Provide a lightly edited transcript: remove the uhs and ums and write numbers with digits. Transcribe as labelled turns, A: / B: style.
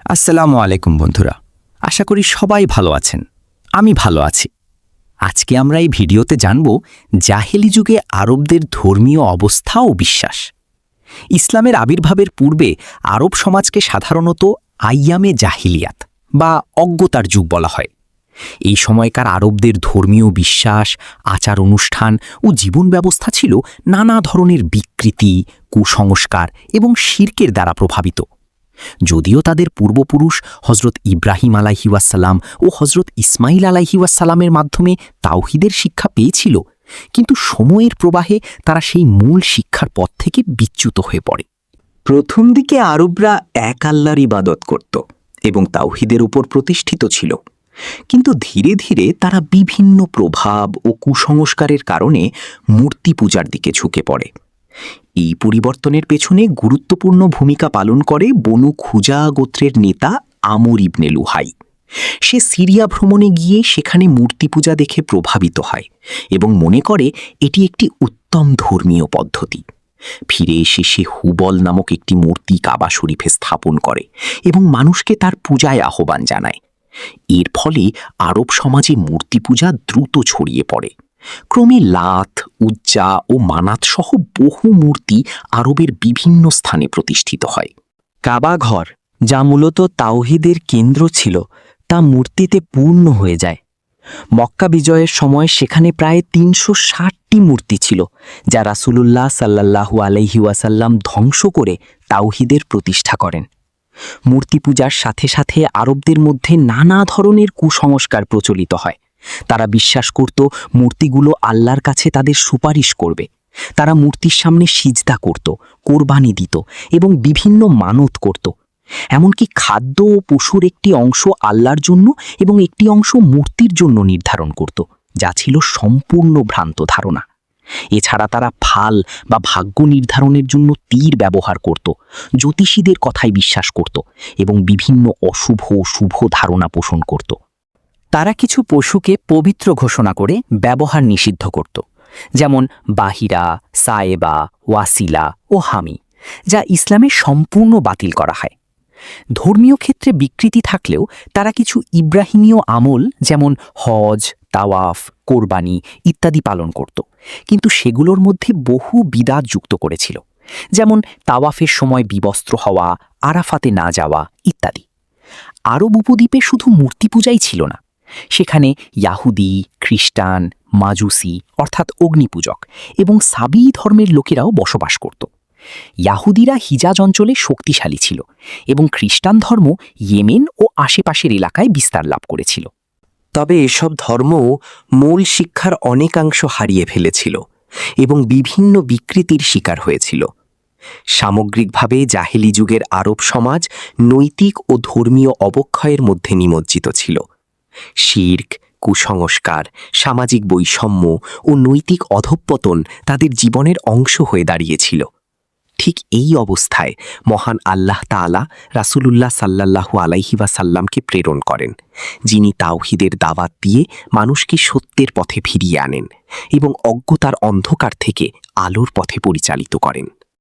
A: আসসালামু আলাইকুম বন্ধুরা, আশা করি সবাই ভালো আছেন। আমি ভালো আছি। আজকে আমরা এই ভিডিওতে জানব জাহেলি যুগে আরবদের ধর্মীয় অবস্থা ও বিশ্বাস। ইসলামের আবির্ভাবের পূর্বে আরব সমাজকে সাধারণত আইয়ামে জাহিলিয়াত বা অজ্ঞতার যুগ বলা হয়। এই সময়কার আরবদের ধর্মীয় বিশ্বাস, আচার অনুষ্ঠান ও জীবন ব্যবস্থা ছিল নানা ধরনের বিকৃতি, কুসংস্কার এবং শিরকের দ্বারা প্রভাবিত। যদিও তাদের পূর্বপুরুষ হজরত ইব্রাহিম আলাইহিওয়াসাল্লাম ও হজরত ইসমাইল আলাইহিওয়াসাল্লামের মাধ্যমে তাওহিদের শিক্ষা পেয়েছিল, কিন্তু সময়ের প্রবাহে তারা সেই মূল শিক্ষার পথ থেকে বিচ্যুত হয়ে পড়ে।
B: প্রথম দিকে আরবরা এক আল্লাহর ইবাদত করত এবং তাওহিদের উপর প্রতিষ্ঠিত ছিল, কিন্তু ধীরে ধীরে তারা বিভিন্ন প্রভাব ও কুসংস্কারের কারণে মূর্তি পূজার দিকে ঝুঁকে পড়ে। এই পরিবর্তনের পেছনে গুরুত্বপূর্ণ ভূমিকা পালন করে বনু খুজা গোত্রের নেতা আমর ইবনে লুহাই। সে সিরিয়া ভ্রমণে গিয়ে সেখানে মূর্তি পূজা দেখে প্রভাবিত হয় এবং মনে করে এটি একটি উত্তম ধর্মীয় পদ্ধতি। ফিরে এসে সে হুবল নামক একটি মূর্তি কাবা শরীফে স্থাপন করে এবং মানুষকে তার পূজায় আহ্বান জানায়। এর ফলে আরব সমাজে মূর্তি পূজা দ্রুত ছড়িয়ে পড়ে। ক্রমে লাত, উজ্জা ও মানাত সহ বহু মূর্তি আরবের বিভিন্ন স্থানে প্রতিষ্ঠিত হয়।
C: কাবা ঘর, যা মূলত তাওহিদের কেন্দ্র ছিল, তা মূর্তিতে পূর্ণ হয়ে যায়। মক্কা বিজয়ের সময় সেখানে প্রায় ৩৬০টি মূর্তি ছিল, যা রাসূলুল্লাহ সাল্লাল্লাহু আলাইহি ওয়াসাল্লাম ধ্বংস করে তাওহিদের প্রতিষ্ঠা করেন। মূর্তি পূজার সাথে সাথে আরবদের মধ্যে নানা ধরনের কুসংস্কার প্রচলিত হয়। তারা বিশ্বাস করত মূর্তিগুলো আল্লাহর কাছে তাদের সুপারিশ করবে। তারা মূর্তির সামনে সিজদা করত, কোরবানি দিত এবং বিভিন্ন মানত করত। এমনকি খাদ্য ও পশুর একটি অংশ আল্লাহর জন্য এবং একটি অংশ মূর্তির জন্য নির্ধারণ করত, যা ছিল সম্পূর্ণ ভ্রান্ত ধারণা। এছাড়া তারা ফাল বা ভাগ্য নির্ধারণের জন্য তীর ব্যবহার করত, জ্যোতিষীদের কথায় বিশ্বাস করত এবং বিভিন্ন অশুভ ও শুভ ধারণা পোষণ করত।
A: তারা কিছু পশুকে পবিত্র ঘোষণা করে ব্যবহার নিষিদ্ধ করত, যেমন বাহিরা, সায়েবা, ওয়াসিলা ও হামি, যা ইসলামে সম্পূর্ণ বাতিল করা হয়। ধর্মীয় ক্ষেত্রে বিকৃতি থাকলেও তারা কিছু ইব্রাহিমীয় আমল যেমন হজ, তাওয়াফ, কোরবানি ইত্যাদি পালন করত, কিন্তু সেগুলোর মধ্যে বহু বিদাত যুক্ত করেছিল, যেমন তাওয়াফের সময় বিবস্ত্র হওয়া, আরাফাতে না যাওয়া ইত্যাদি। আরব উপদ্বীপে শুধু মূর্তি পূজাই ছিল না, সেখানে ইয়াহুদি, খ্রিস্টান, মাজুসি অর্থাৎ অগ্নিপূজক এবং সাবি ধর্মের লোকেরাও বসবাস করত। ইয়াহুদিরা হিজাজ অঞ্চলে শক্তিশালী ছিল এবং খ্রিস্টান ধর্ম ইয়েমেন ও আশেপাশের এলাকায় বিস্তার লাভ করেছিল।
B: তবে এসব ধর্ম মূল শিক্ষার অনেকাংশ হারিয়ে ফেলেছিল এবং বিভিন্ন বিকৃতির শিকার হয়েছিল। সামগ্রিকভাবে জাহেলি যুগের আরব সমাজ নৈতিক ও ধর্মীয় অবক্ষয়ের মধ্যে নিমজ্জিত ছিল। শিরক, কুসংস্কার, সামাজিক বৈষম্য ও নৈতিক অধঃপতন তাদের জীবনের অংশ হয়ে দাঁড়িয়েছিল। ঠিক এই অবস্থায় মহান আল্লাহ তাআলা রাসূলুল্লাহ সাল্লাল্লাহু আলাইহি ওয়াসাল্লামকে প্রেরণ করেন, যিনি তাওহীদের দাওয়াত দিয়ে মানুষকে সত্যের পথে ফিরিয়ে আনেন এবং অজ্ঞতার অন্ধকার থেকে আলোর পথে পরিচালিত করেন।